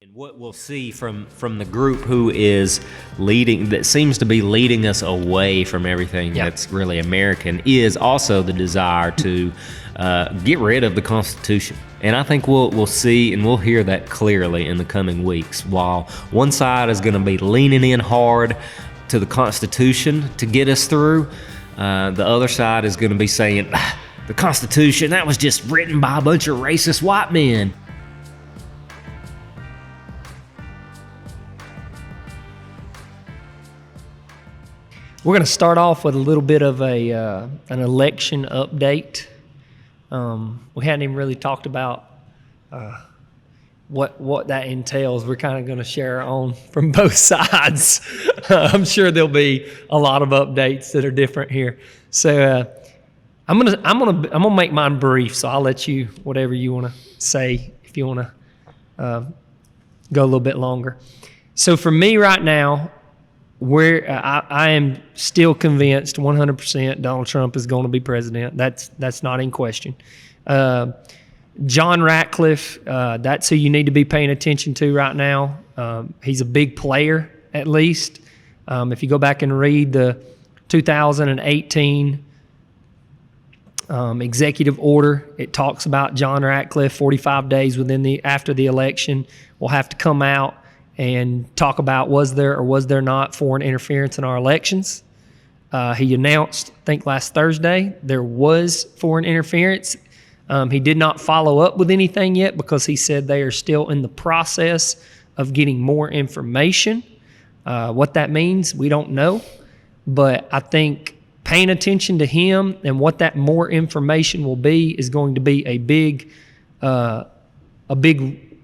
And what we'll see from the group who is leading, that seems to be leading us away from everything that's really American, is also the desire to get rid of the Constitution. And I think we'll see and we'll hear that clearly in the coming weeks. While one side is going to be leaning in hard to the Constitution to get us through, the other side is going to be saying, the Constitution, that was just written by a bunch of racist white men. We're going to start off with a little bit of an election update. We hadn't even really talked about what that entails. We're kind of going to share our own from both sides. I'm sure there'll be a lot of updates that are different here. So I'm gonna make mine brief. So I'll let you whatever you want to say if you want to go a little bit longer. So for me right now, I am still convinced 100% Donald Trump is going to be president. That's not in question. John Ratcliffe, that's who you need to be paying attention to right now. He's a big player, at least. If you go back and read the 2018 executive order, it talks about John Ratcliffe 45 days after the election will have to come out and talk about was there or was there not foreign interference in our elections. He announced, I think last Thursday, there was foreign interference. He did not follow up with anything yet because he said they are still in the process of getting more information. What that means, we don't know. But I think paying attention to him and what that more information will be is going to be a big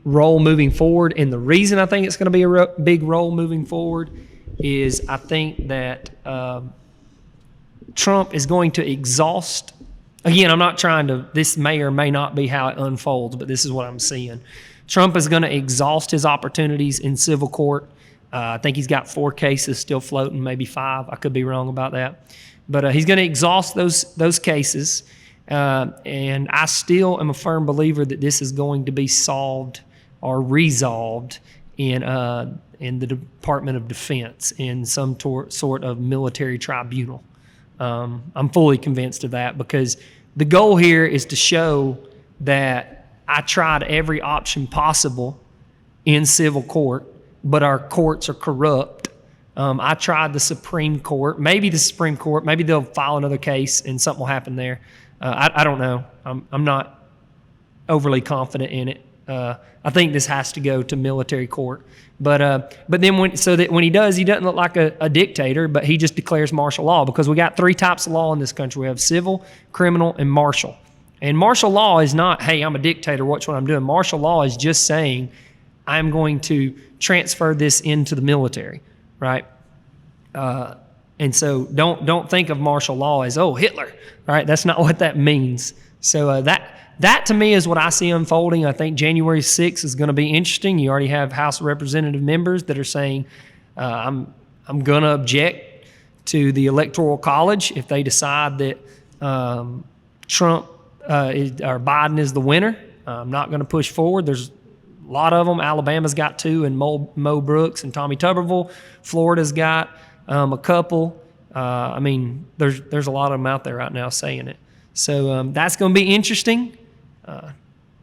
role moving forward. And the reason I think it's going to be a big role moving forward is I think that Trump is going to exhaust. Again, I'm not trying to, this may or may not be how it unfolds, but this is what I'm seeing. Trump is going to exhaust his opportunities in civil court. I think he's got 4 cases still floating, maybe 5. I could be wrong about that. But he's going to exhaust those cases. And I still am a firm believer that this is going to be solved or resolved in the Department of Defense in some sort of military tribunal. I'm fully convinced of that because the goal here is to show that I tried every option possible in civil court, but our courts are corrupt. I tried the Supreme Court, maybe they'll file another case and something will happen there. I don't know. I'm not overly confident in it. I think this has to go to military court. But then when he does, he doesn't look like a dictator, but he just declares martial law because we got 3 types of law in this country. We have civil, criminal, and martial. And martial law is not, hey, I'm a dictator, watch what I'm doing. Martial law is just saying, I'm going to transfer this into the military, right? And so don't think of martial law as, oh, Hitler, right? That's not what that means. So that to me is what I see unfolding. I think January 6th is going to be interesting. You already have House of Representative members that are saying, I'm going to object to the Electoral College if they decide that Trump or Biden is the winner. I'm not going to push forward. There's a lot of them. Alabama's got 2 and Mo Brooks and Tommy Tuberville. Florida's got a couple. There's a lot of them out there right now saying it. So that's going to be interesting.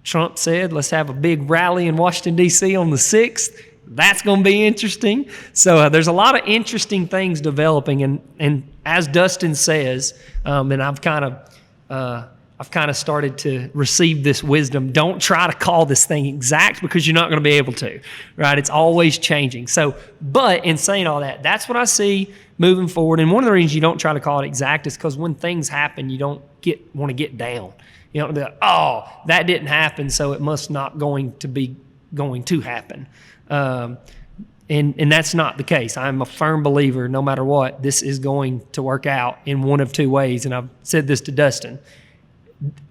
Trump said, let's have a big rally in Washington, D.C. on the 6th. That's going to be interesting. So there's a lot of interesting things developing. And as Dustin says, and I've kind of started to receive this wisdom, don't try to call this thing exact because you're not going to be able to, right? It's always changing. So, but in saying all that, that's what I see moving forward. And one of the reasons you don't try to call it exact is because when things happen, you don't want to get down. You don't be like, oh, that didn't happen, so it must not going to happen. And that's not the case. I'm a firm believer, no matter what, this is going to work out in one of 2 ways. And I've said this to Dustin.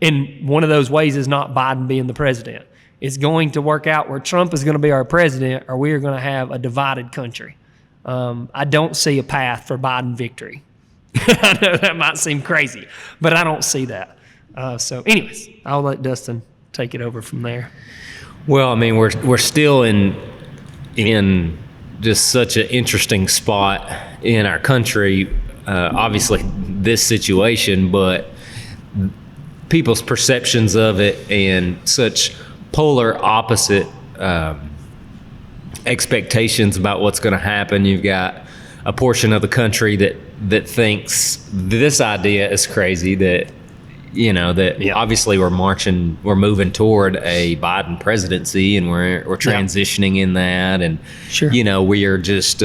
And one of those ways is not Biden being the president. It's going to work out where Trump is going to be our president, or we are going to have a divided country. I don't see a path for Biden victory. I know that might seem crazy, but I don't see that. So anyways, I'll let Dustin take it over from there. Well, I mean, we're still in in just such an interesting spot in our country. Obviously, this situation, but people's perceptions of it and such polar opposite expectations about what's going to happen. You've got a portion of the country that thinks this idea is crazy, that obviously we're moving toward a Biden presidency, and we're transitioning in that, and sure. We are just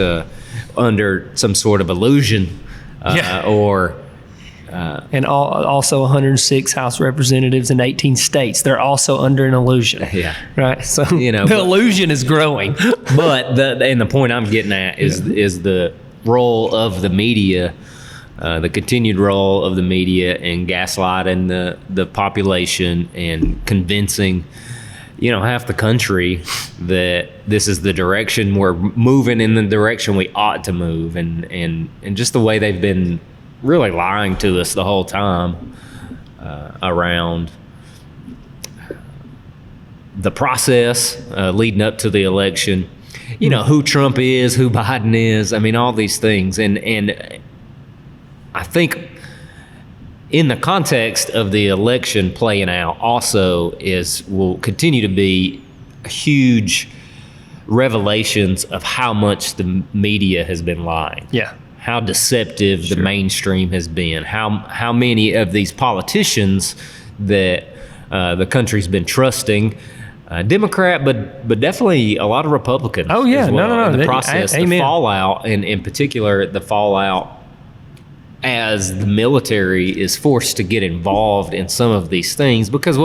under some sort of illusion, and also 106 House representatives in 18 states. They're also under an illusion. Yeah. Right. So the illusion is growing. But the point I'm getting at is the role of the media, the continued role of the media in gaslighting the population and convincing half the country that this is the direction we're moving, in the direction we ought to move, and just the way they've been really lying to us the whole time around the process leading up to the election. Who Trump is, who Biden is. I mean, all these things, and I think in the context of the election playing out, also will continue to be huge revelations of how much the media has been lying. Yeah. How deceptive the mainstream has been. How many of these politicians that the country's been trusting, Democrat, but definitely a lot of Republicans. Oh yeah, as well, no. In the process, the fallout, and in particular the fallout as the military is forced to get involved in some of these things, because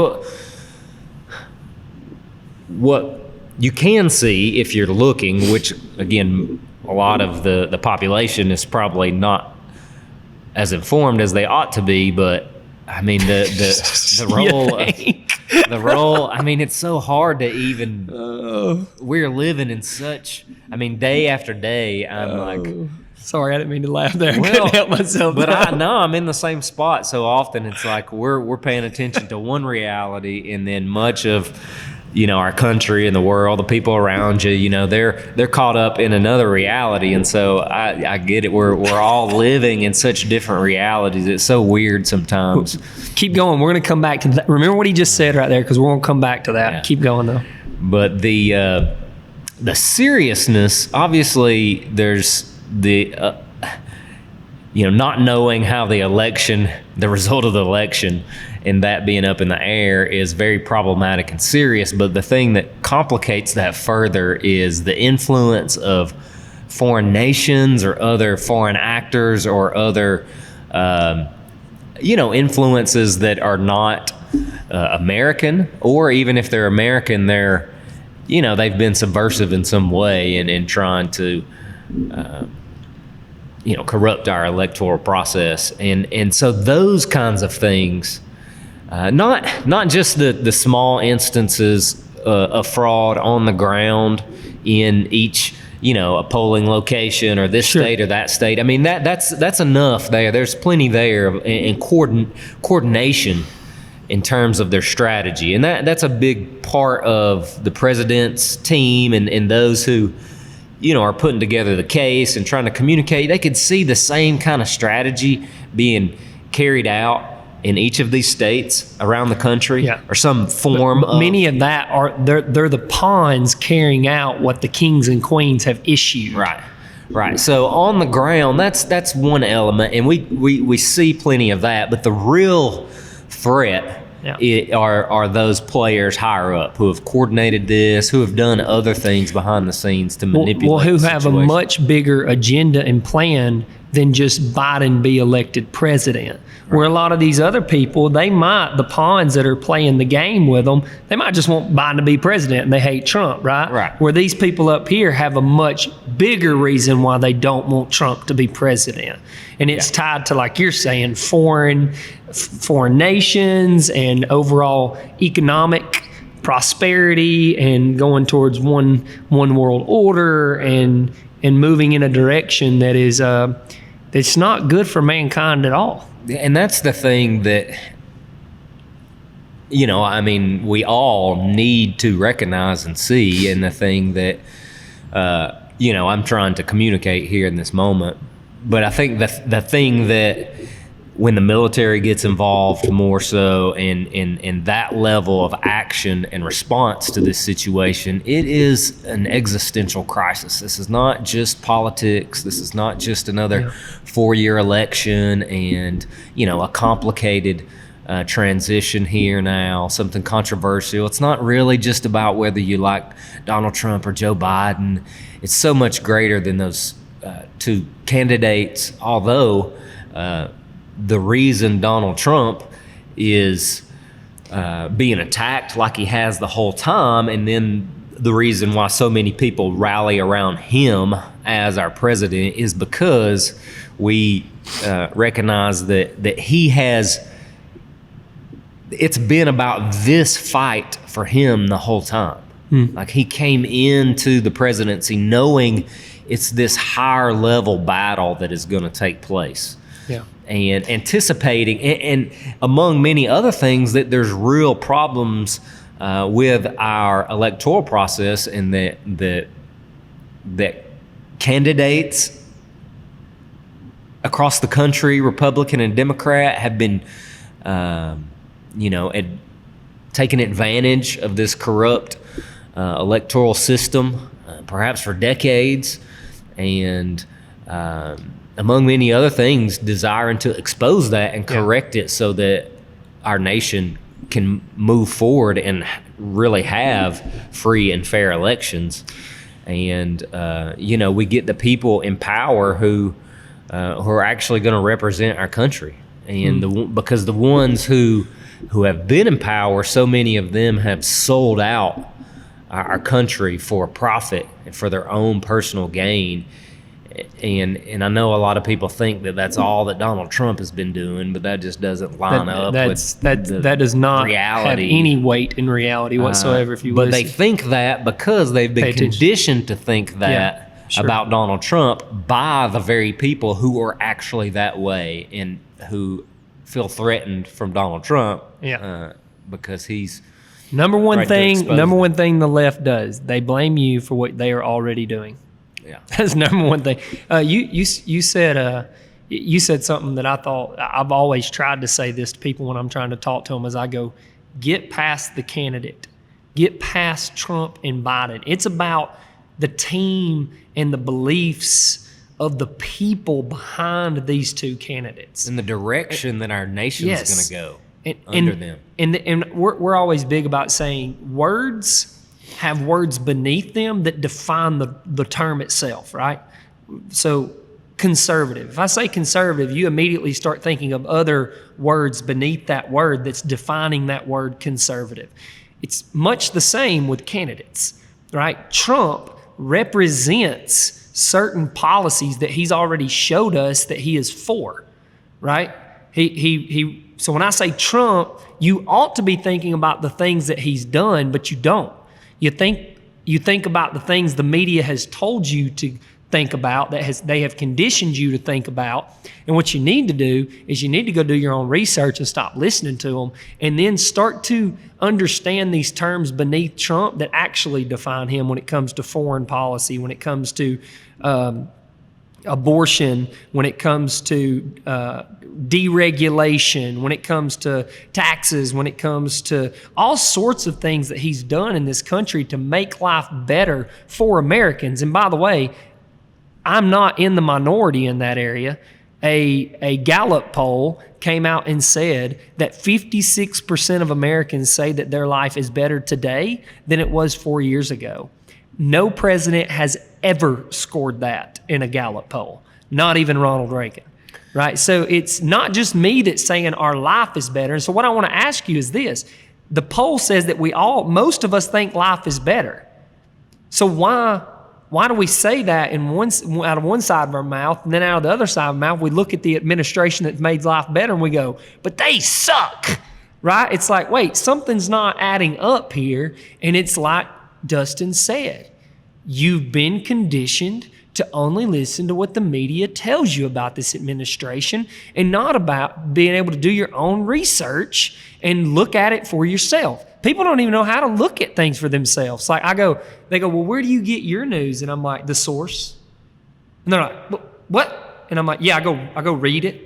what you can see if you're looking, which again, a lot of the population is probably not as informed as they ought to be, but I mean the role I mean, it's so hard to even we're living in such, I mean, day after day I'm like, sorry, I didn't mean to laugh there. I couldn't help myself. But I know I'm in the same spot so often. It's like we're paying attention to one reality, and then much of our country and the world, the people around you, they're caught up in another reality. And so I get it. We're all living in such different realities. It's so weird sometimes. Keep going. We're going to come back to that. Remember what he just said right there, because we're going to come back to that. Yeah. Keep going though. But the seriousness, obviously, there's the not knowing how the result of the election, and that being up in the air, is very problematic and serious. But the thing that complicates that further is the influence of foreign nations or other foreign actors or other influences that are not American, or even if they're American, they're they've been subversive in some way in trying to corrupt our electoral process, and so those kinds of things, not just the small instances of fraud on the ground in each a polling location, or this state or that state. I mean, that's enough there. There's plenty there in coordination in terms of their strategy, and that's a big part of the president's team and those who are putting together the case and trying to communicate. They could see the same kind of strategy being carried out in each of these states around the country, or some form of. Many of that they're the pawns carrying out what the kings and queens have issued. Right. So on the ground, that's one element, and we see plenty of that. But the real threat are those players higher up who have coordinated this, who have done other things behind the scenes to manipulate. Who have a much bigger agenda and plan than just Biden be elected president. Right. Where a lot of these other people, the pawns that are playing the game with them, they might just want Biden to be president and they hate Trump, right? Right. Where these people up here have a much bigger reason why they don't want Trump to be president. And it's tied to, like you're saying, foreign nations and overall economic prosperity and going towards one world order and moving in a direction that is that's not good for mankind at all. And that's the thing that we all need to recognize and see, and the thing that I'm trying to communicate here in this moment. But I think the thing that when the military gets involved more so in that level of action and response to this situation, it is an existential crisis. This is not just politics. This is not just another 4-year election and, a complicated transition here now, something controversial. It's not really just about whether you like Donald Trump or Joe Biden. It's so much greater than those two candidates, although the reason Donald Trump is being attacked like he has the whole time, and then the reason why so many people rally around him as our president is because we recognize that he has, it's been about this fight for him the whole time. Like he came into the presidency knowing it's this higher level battle that is going to take place. Yeah. And anticipating, and among many other things, that there's real problems with our electoral process, and that candidates across the country, Republican and Democrat, have been, taking advantage of this corrupt electoral system, perhaps for decades, and among many other things, desiring to expose that and correct it so that our nation can move forward and really have free and fair elections. And, we get the people in power who are actually going to represent our country. And because the ones who have been in power, so many of them have sold out our country for profit and for their own personal gain. And I know a lot of people think that that's all that Donald Trump has been doing, but that just doesn't line up with that does not reality. Have any weight in reality whatsoever. If you but listen. They think that because they've been conditioned to think that about Donald Trump by the very people who are actually that way and who feel threatened from Donald Trump. Because he's number one thing the left does. They blame you for what they are already doing. Yeah, that's number one thing. You said something that I thought, I've always tried to say this to people when I'm trying to talk to them, as I go, get past the candidate, get past Trump and Biden. It's about the team and the beliefs of the people behind these two candidates and the direction that our nation is going to go under them. And we're always big about saying words have words beneath them that define the term itself, right? So conservative. If I say conservative, you immediately start thinking of other words beneath that word that's defining that word conservative. It's much the same with candidates, right? Trump represents certain policies that he's already showed us that he is for, right? So when I say Trump, you ought to be thinking about the things that he's done, but you don't. You think about the things the media has told you to think about, they have conditioned you to think about. And what you need to do is you need to go do your own research and stop listening to them, and then start to understand these terms beneath Trump that actually define him when it comes to foreign policy, when it comes to abortion, when it comes to deregulation, when it comes to taxes, when it comes to all sorts of things that he's done in this country to make life better for Americans. And by the way, I'm not in the minority in that area. A Gallup poll came out and said that 56% of Americans say that their life is better today than it was 4 years ago. No president has ever scored that in a Gallup poll, not even Ronald Reagan, right? So it's not just me that's saying our life is better. And so what I want to ask you is this. The poll says that most of us think life is better. So why do we say that out of one side of our mouth, and then out of the other side of our mouth, we look at the administration that made life better and we go, but they suck, right? It's like, wait, something's not adding up here. And it's like Dustin said, you've been conditioned to only listen to what the media tells you about this administration and not about being able to do your own research and look at it for yourself. people don't even know how to look at things for themselves. Like they go, well, where do you get your news? And I'm like, the source. And they're like, what? And I'm like, yeah, I go read it.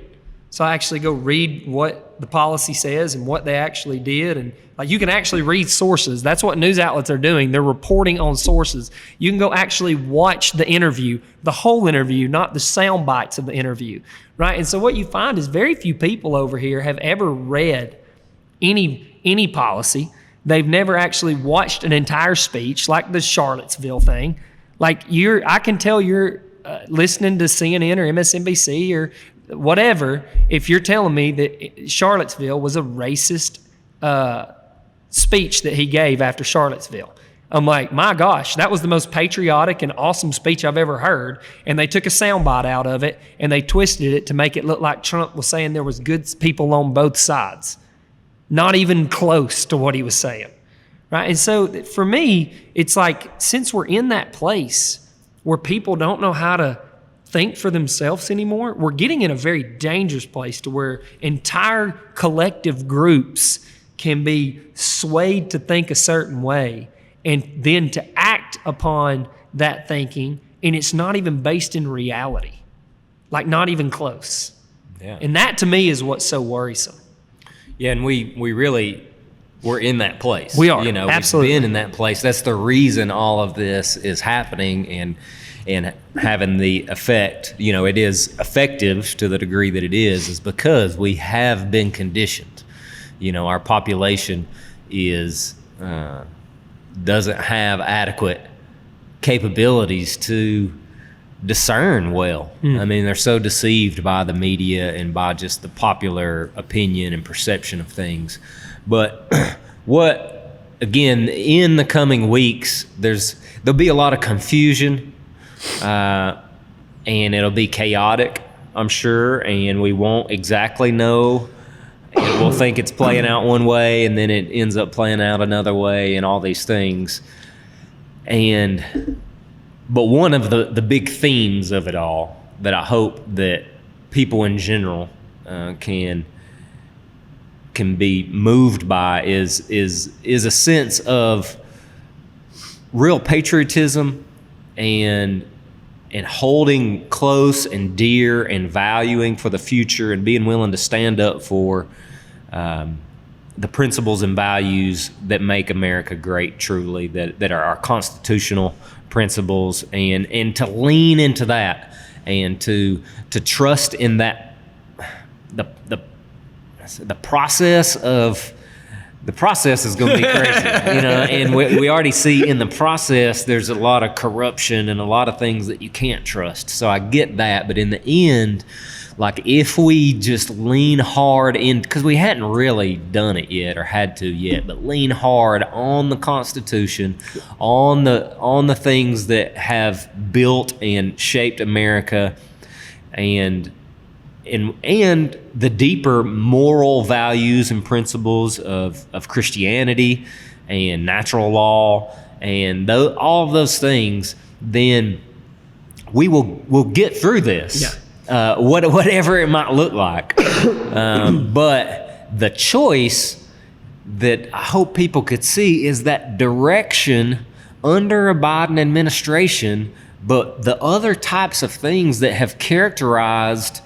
So I actually go read what the policy says and what they actually did. And like, you can actually read sources. That's what news outlets are doing. They're reporting on sources. You can go actually watch the interview, the whole interview, not the sound bites of the interview, right? And so what you find is very few people over here have ever read any policy. They've never actually watched an entire speech, like the Charlottesville thing. Like I can tell you're listening to CNN or MSNBC or whatever, if you're telling me that Charlottesville was a racist speech that he gave after Charlottesville. I'm like, my gosh, that was the most patriotic and awesome speech I've ever heard. And they took a soundbite out of it and they twisted it to make it look like Trump was saying there was good people on both sides. Not even close to what he was saying, right? And so for me, it's like, since we're in that place where people don't know how to think for themselves anymore, we're getting in a very dangerous place to where entire collective groups can be swayed to think a certain way and then to act upon that thinking, and it's not even based in reality, like not even close. Yeah. And that to me is what's so worrisome. Yeah, and we're in that place. We are, absolutely. We've been in that place. That's the reason all of this is happening and having the effect, it is effective to the degree that it is because we have been conditioned. Our population doesn't have adequate capabilities to discern well. I mean, they're so deceived by the media and by just the popular opinion and perception of things. But again, in the coming weeks, there'll be a lot of confusion. And it'll be chaotic, I'm sure, and we won't exactly know. And we'll think it's playing out one way, and then it ends up playing out another way, and all these things. But one of the big themes of it all that I hope that people in general can be moved by is a sense of real patriotism and holding close and dear and valuing for the future and being willing to stand up for the principles and values that make America great, truly, that are our constitutional principles, and to lean into that and to trust in that the process is going to be crazy, and we already see in the process there's a lot of corruption and a lot of things that you can't trust. So I get that, but in the end, like if we just lean hard in, because we hadn't really done it yet or had to yet, but lean hard on the Constitution, on the things that have built and shaped America, and the deeper moral values and principles of Christianity and natural law and all of those things, then we'll get through this. Yeah. Whatever it might look like. But the choice that I hope people could see is that direction under a Biden administration, but the other types of things that have characterized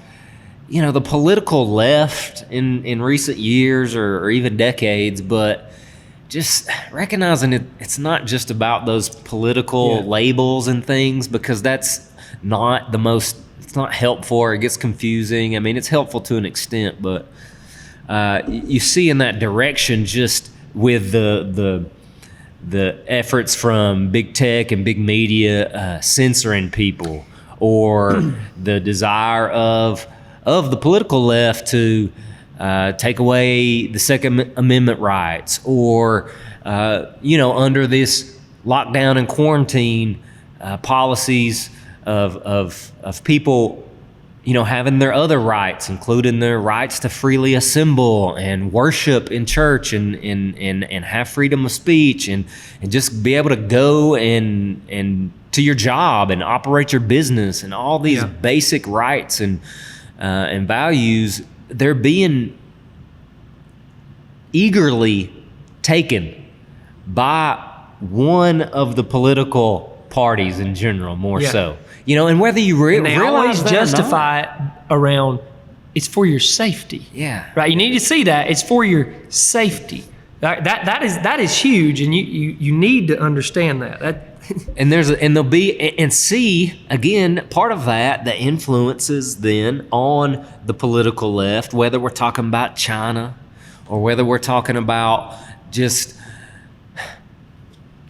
the political left in recent years or even decades, but just recognizing it's not just about those political labels and things, because that's not it's not helpful, or it gets confusing. I mean, it's helpful to an extent, but you see in that direction just with the efforts from big tech and big media censoring people, or the desire of the political left to take away the Second Amendment rights, or under this lockdown and quarantine policies of people having their other rights, including their rights to freely assemble and worship in church and have freedom of speech and just be able to go and to your job and operate your business, and all these basic rights and values, they're being eagerly taken by one of the political parties in general, more Yeah. so. And whether you And they realize always that or not. justify it around, it's for your safety. Yeah. Right. You need to see that it's for your safety. That is huge, and you need to understand that. And there'll be and see again part of that influences then on the political left, whether we're talking about China or whether we're talking about just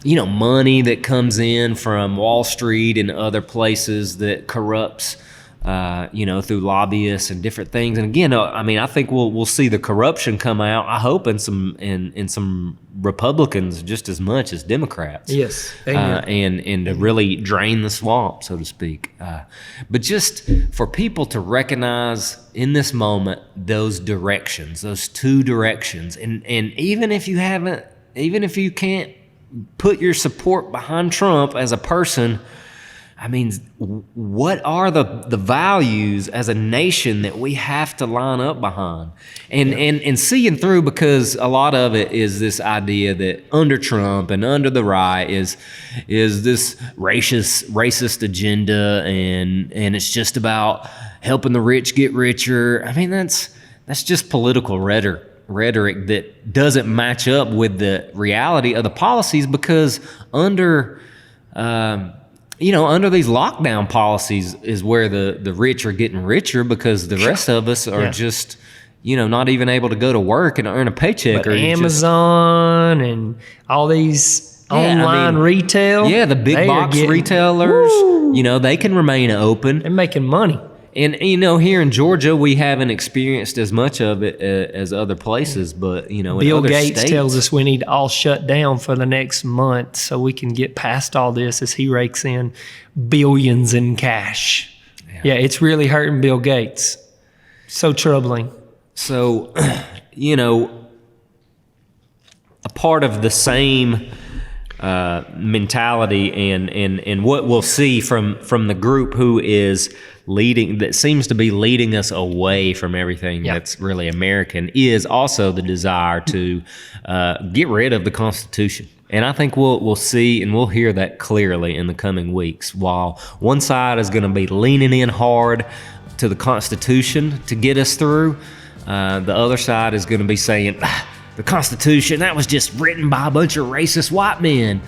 money that comes in from Wall Street and other places that corrupts through lobbyists and different things. And again, I think we'll see the corruption come out. I hope in some Republicans just as much as Democrats. Yes, and to really drain the swamp, so to speak. But just for people to recognize in this moment those directions, those two directions, and even if you can't put your support behind Trump as a person, what are the values as a nation that we have to line up behind and seeing through, because a lot of it is this idea that under Trump and under the right is this racist agenda and it's just about helping the rich get richer. That's just political rhetoric that doesn't match up with the reality of the policies, because under these lockdown policies is where the rich are getting richer, because the rest of us are just, not even able to go to work and earn a paycheck. But Amazon and all these online retail. Yeah, the big box retailers, they can remain open. They're making money. And, here in Georgia, we haven't experienced as much of it as other places, but, in Bill other Gates states, tells us we need to all shut down for the next month so we can get past all this as he rakes in billions in cash. Yeah, it's really hurting Bill Gates. So troubling. So, a part of the same mentality and what we'll see from the group who is that seems to be leading us away from everything that's really American is also the desire to get rid of the Constitution. And I think we'll see and we'll hear that clearly in the coming weeks. While one side is going to be leaning in hard to the Constitution to get us through, the other side is going to be saying, the Constitution, that was just written by a bunch of racist white men.